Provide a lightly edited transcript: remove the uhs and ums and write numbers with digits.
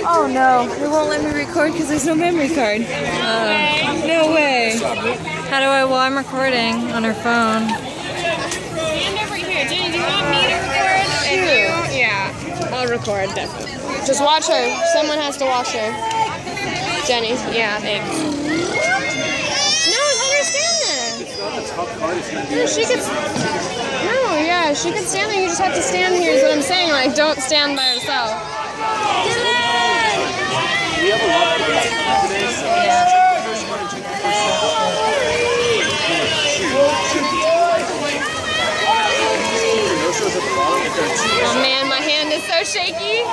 Oh no, it won't let me record because there's no memory card. No way. How do I? Well, I'm recording on her phone. Stand over here. Jenny, do you want me to record? And you? Yeah. I'll record, definitely. Just watch her. Someone has to watch her. Jenny. Yeah, thanks. No, let her stand there. It's not a tough card. It's going to be No, she could... No, yeah, she could stand there. You just have to stand here is what I'm saying. Like, don't stand by herself. We have a lot of guys today, so Yeah. check the first one and check the first one. Oh man, my hand is so shaky.